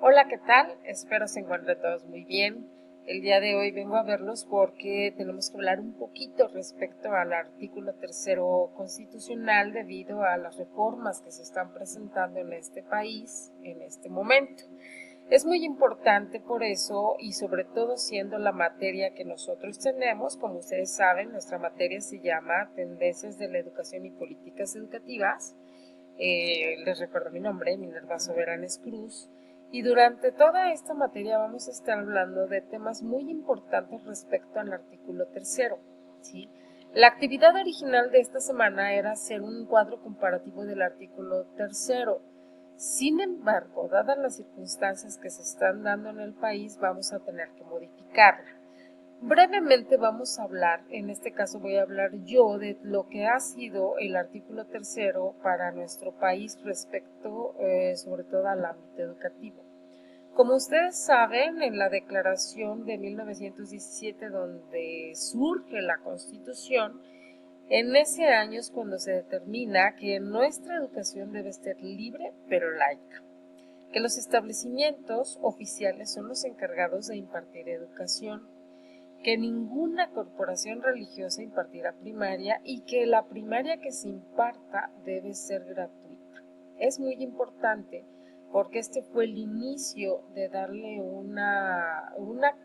Hola, ¿qué tal? Espero se encuentren todos muy bien. El día de hoy vengo a verlos porque tenemos que hablar un poquito respecto al artículo tercero constitucional debido a las reformas que se están presentando en este país en este momento. Es muy importante por eso y sobre todo siendo la materia que nosotros tenemos, como ustedes saben, nuestra materia se llama Tendencias de la Educación y Políticas Educativas. Les recuerdo mi nombre, Minerva Soberanes Cruz, y durante toda esta materia vamos a estar hablando de temas muy importantes respecto al artículo tercero, ¿sí? La actividad original de esta semana era hacer un cuadro comparativo del artículo tercero. Sin embargo, dadas las circunstancias que se están dando en el país, vamos a tener que modificarla. Brevemente vamos a hablar, en este caso voy a hablar yo de lo que ha sido el artículo tercero para nuestro país respecto sobre todo al ámbito educativo. Como ustedes saben, en la declaración de 1917 donde surge la Constitución, en ese año es cuando se determina que nuestra educación debe ser libre pero laica, que los establecimientos oficiales son los encargados de impartir educación, que ninguna corporación religiosa impartirá primaria y que la primaria que se imparta debe ser gratuita. Es muy importante porque este fue el inicio de darle una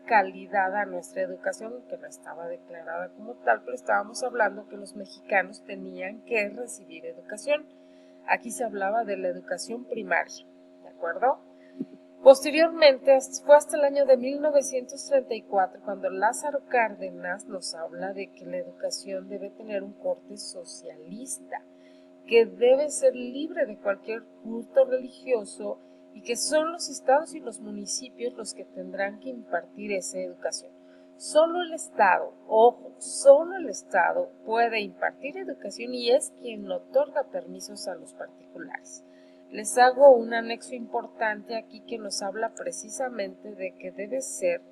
calidad a nuestra educación que no estaba declarada como tal, pero estábamos hablando que los mexicanos tenían que recibir educación. Aquí se hablaba de la educación primaria, ¿de acuerdo? Posteriormente, fue hasta el año de 1934 cuando Lázaro Cárdenas nos habla de que la educación debe tener un corte socialista, que debe ser libre de cualquier culto religioso y que son los estados y los municipios los que tendrán que impartir esa educación. Solo el Estado, ojo, solo el Estado puede impartir educación y es quien otorga permisos a los particulares. Les hago un anexo importante aquí que nos habla precisamente de que debe ser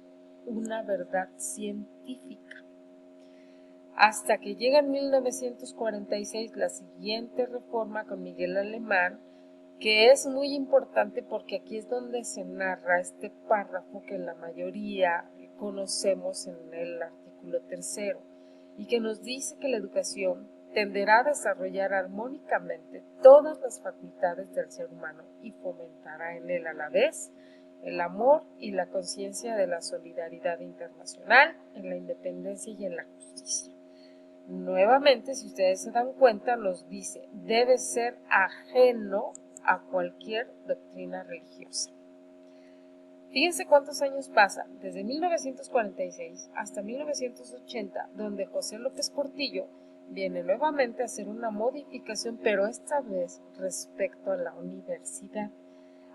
una verdad científica. Hasta que llega en 1946 la siguiente reforma con Miguel Alemán, que es muy importante porque aquí es donde se narra este párrafo que la mayoría conocemos en el artículo tercero y que nos dice que la educación tenderá a desarrollar armónicamente todas las facultades del ser humano y fomentará en él a la vez el amor y la conciencia de la solidaridad internacional, en la independencia y en la justicia. Nuevamente, si ustedes se dan cuenta, nos dice, debe ser ajeno a cualquier doctrina religiosa. Fíjense cuántos años pasan, desde 1946 hasta 1980, donde José López Portillo viene nuevamente a hacer una modificación, pero esta vez respecto a la universidad.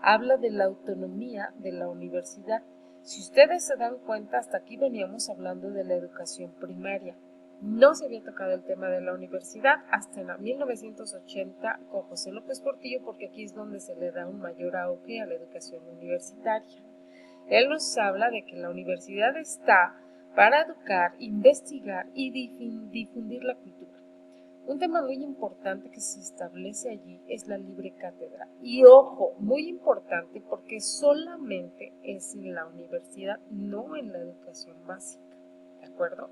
Habla de la autonomía de la universidad. Si ustedes se dan cuenta, hasta aquí veníamos hablando de la educación primaria. No se había tocado el tema de la universidad hasta en 1980 con José López Portillo, porque aquí es donde se le da un mayor auge a la educación universitaria. Él nos habla de que la universidad está para educar, investigar y difundir la cultura. Un tema muy importante que se establece allí es la libre cátedra. Y ojo, muy importante porque solamente es en la universidad, no en la educación básica. ¿De acuerdo?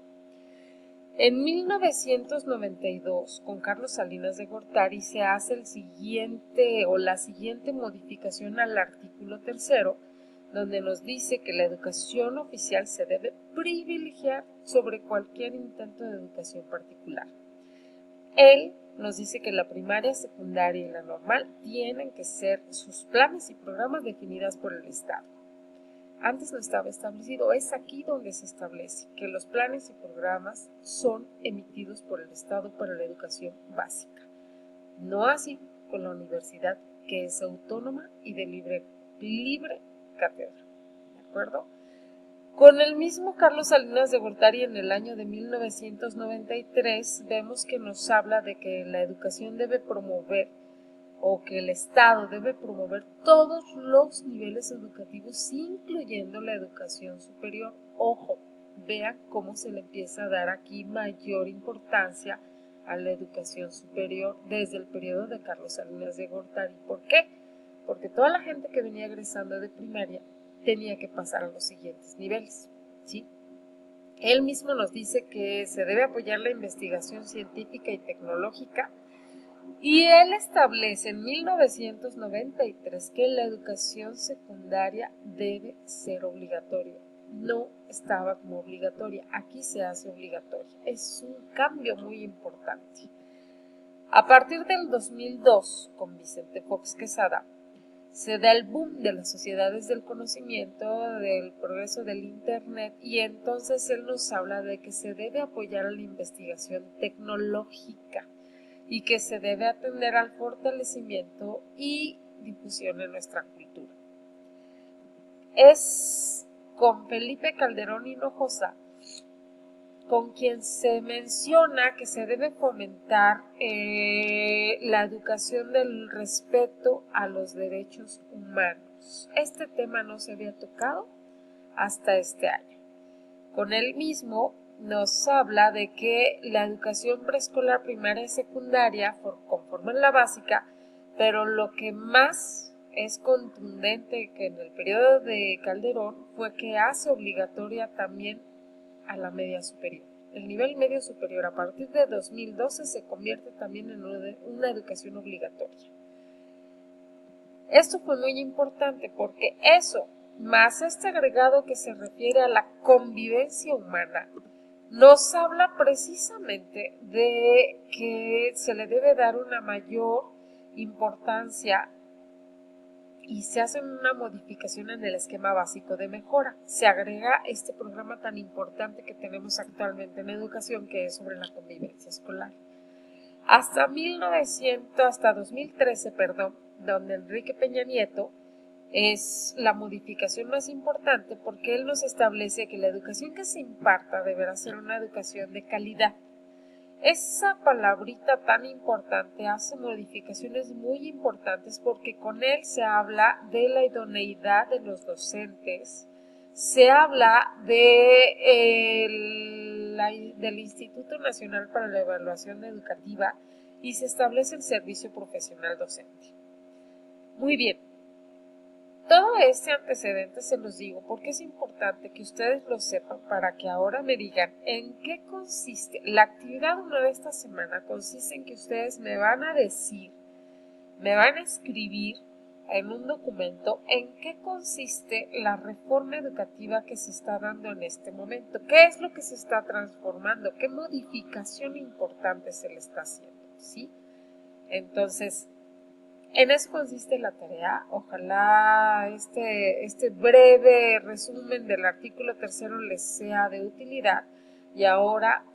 En 1992, con Carlos Salinas de Gortari, se hace el siguiente o la siguiente modificación al artículo tercero, donde nos dice que la educación oficial se debe privilegiar sobre cualquier intento de educación particular. Él nos dice que la primaria, secundaria y la normal tienen que ser sus planes y programas definidas por el Estado. Antes no estaba establecido, es aquí donde se establece que los planes y programas son emitidos por el Estado para la educación básica. No así con la universidad, que es autónoma y de libre cátedra. ¿De acuerdo? Con el mismo Carlos Salinas de Gortari en el año de 1993 vemos que nos habla de que la educación debe promover o que el Estado debe promover todos los niveles educativos, incluyendo la educación superior. Ojo, vean cómo se le empieza a dar aquí mayor importancia a la educación superior desde el periodo de Carlos Salinas de Gortari. ¿Por qué? porque toda la gente que venía egresando de primaria tenía que pasar a los siguientes niveles, ¿sí? Él mismo nos dice que se debe apoyar la investigación científica y tecnológica, y él establece en 1993 que la educación secundaria debe ser obligatoria. No estaba como obligatoria, aquí se hace obligatoria. Es un cambio muy importante. A partir del 2002, con Vicente Fox Quesada, se da el boom de las sociedades del conocimiento, del progreso del Internet, y entonces él nos habla de que se debe apoyar a la investigación tecnológica y que se debe atender al fortalecimiento y difusión en nuestra cultura. Es con Felipe Calderón Hinojosa con quien se menciona que se debe fomentar la educación del respeto a los derechos humanos. Este tema no se había tocado hasta este año. Con él mismo nos habla de que la educación preescolar, primaria y secundaria conforman la básica, pero lo que más es contundente que en el periodo de Calderón fue que hace obligatoria también a la media superior. El nivel medio superior a partir de 2012 se convierte también en una educación obligatoria. Esto fue muy importante porque eso, más este agregado que se refiere a la convivencia humana, nos habla precisamente de que se le debe dar una mayor importancia y se hace una modificación en el esquema básico de mejora. Se agrega este programa tan importante que tenemos actualmente en educación, que es sobre la convivencia escolar. Hasta 2013, donde Enrique Peña Nieto es la modificación más importante porque él nos establece que la educación que se imparta deberá ser una educación de calidad. Esa palabrita tan importante hace modificaciones muy importantes porque con él se habla de la idoneidad de los docentes, se habla del Instituto Nacional para la Evaluación Educativa y se establece el servicio profesional docente. Muy bien. Todo este antecedente se los digo porque es importante que ustedes lo sepan para que ahora me digan en qué consiste. La actividad una de esta semana consiste en que ustedes me van a decir, me van a escribir en un documento en qué consiste la reforma educativa que se está dando en este momento. ¿Qué es lo que se está transformando? ¿Qué modificación importante se le está haciendo? ¿Sí? Entonces, en eso consiste la tarea. Ojalá este breve resumen del artículo 3 les sea de utilidad. Y ahora,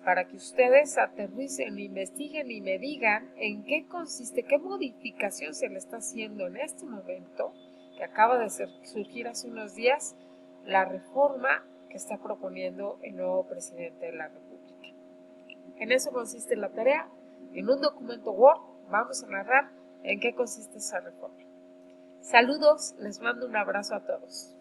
para que ustedes aterricen, investiguen y me digan en qué consiste, qué modificación se le está haciendo en este momento, que acaba de surgir hace unos días, la reforma que está proponiendo el nuevo presidente de la República. En eso consiste la tarea. En un documento Word vamos a narrar en qué consiste esa reforma. Saludos, les mando un abrazo a todos.